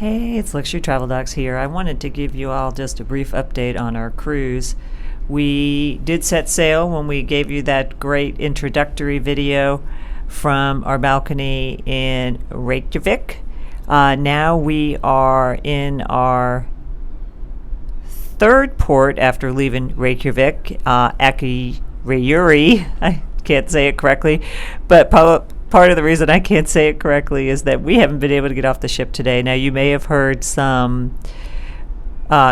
Hey, it's Luxury Travel Docs here. I wanted to give you all just a brief update on our cruise. We did set sail when we gave you that great introductory video from our balcony in Reykjavik. Now we are in our third port after leaving Reykjavik, Akureyri. I can't say it correctly, but part of the reason I can't say it correctly is that we haven't been able to get off the ship today. Now, you may have heard some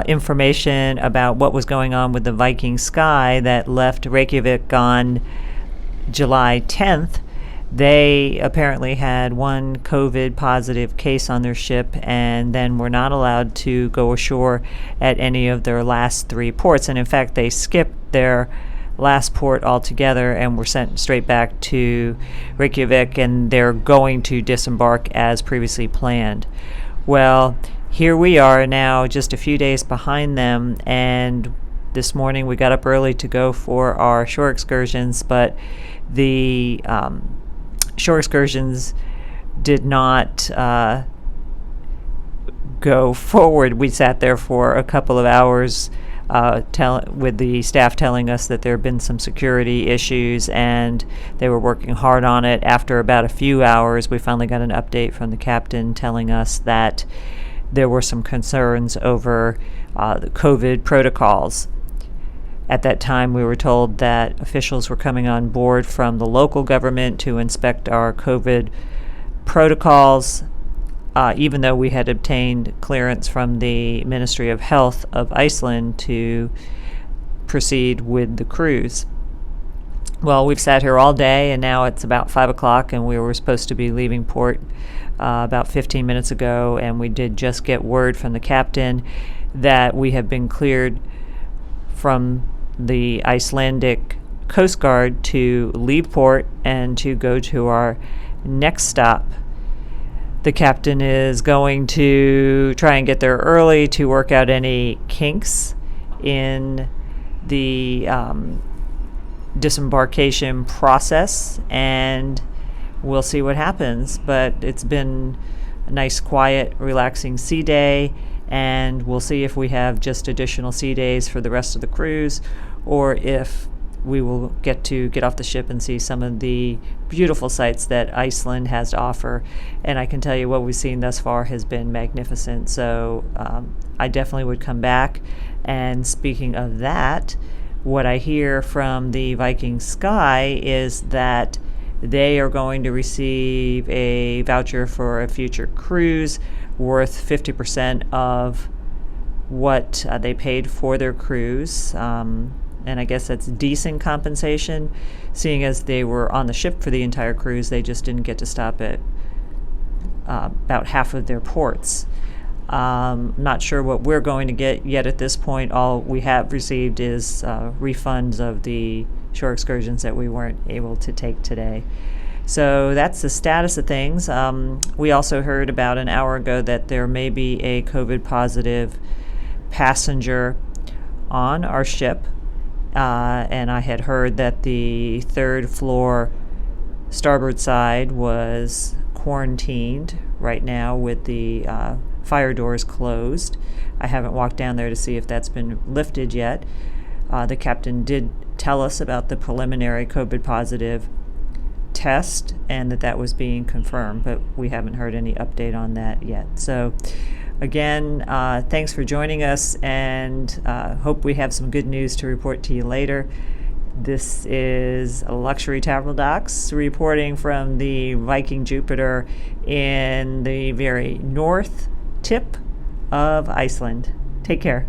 information about what was going on with the Viking Sky that left Reykjavik on July 10th. They apparently had one COVID positive case on their ship and then were not allowed to go ashore at any of their last three ports. And in fact, they skipped their last port altogether and were sent straight back to Reykjavik, and they're going to disembark as previously planned. Well, here we are now just a few days behind them, and this morning we got up early to go for our shore excursions, but the shore excursions did not go forward. We sat there for a couple of hours with the staff telling us that there have been some security issues and they were working hard on it. After about a few hours, we finally got an update from the captain telling us that there were some concerns over the COVID protocols. At that time, we were told that officials were coming on board from the local government to inspect our COVID protocols, even though we had obtained clearance from the Ministry of Health of Iceland to proceed with the cruise. Well, we've sat here all day, and now it's about 5 o'clock, and we were supposed to be leaving port about 15 minutes ago, and we did just get word from the captain that we have been cleared from the Icelandic Coast Guard to leave port and to go to our next stop. The captain is going to try and get there early to work out any kinks in the disembarkation process, and we'll see what happens. But it's been a nice, quiet, relaxing sea day, and we'll see if we have just additional sea days for the rest of the cruise, or if we will get off the ship and see some of the beautiful sights that Iceland has to offer. And I can tell you what we've seen thus far has been magnificent. So I definitely would come back. And speaking of that, what I hear from the Viking Sky is that they are going to receive a voucher for a future cruise worth 50% of what they paid for their cruise. And I guess that's decent compensation, seeing as they were on the ship for the entire cruise. They just didn't get to stop at about half of their ports. Not sure what we're going to get yet at this point. All we have received is refunds of the shore excursions that we weren't able to take today. So that's the status of things. We also heard about an hour ago that there may be a COVID positive passenger on our ship. And I had heard that the third floor starboard side was quarantined right now with the fire doors closed. I haven't walked down there to see if that's been lifted yet. The captain did tell us about the preliminary COVID positive test and that was being confirmed, but we haven't heard any update on that yet. So again, thanks for joining us, and hope we have some good news to report to you later. This is Luxury Travel Docs reporting from the Viking Jupiter in the very north tip of Iceland. Take care.